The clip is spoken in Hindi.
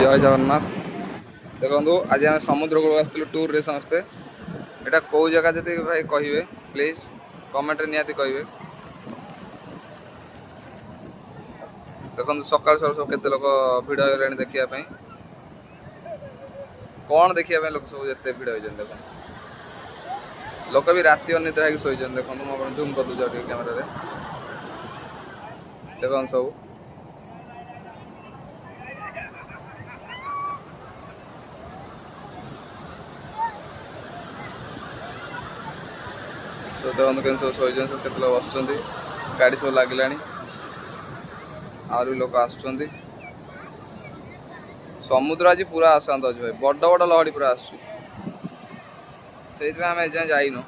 जय जगन्नाथ। देखो आज आम समुद्र कूल आसलु टूर रे समस्ते। एटा कौ जगह जब भाई कहे प्लीज कमेंट निहाती कहे। देखो सकाल सब केते लोक भिड़ हो देखा कौन देखा लोक सब जिते भिड़ हो देख लोक भी राति अनिद्रा है शोन देखो मुझे जूम कर दूँ कैमेरा देख सब देखो के सब शोन सब केते लोग बस गाड़ी सब लगे आहरी लोक आस समुद्र आज पूरा आसांत अच्छे भाई बड़ बड़ लहड़ी पूरा आस आम एजाए जाइन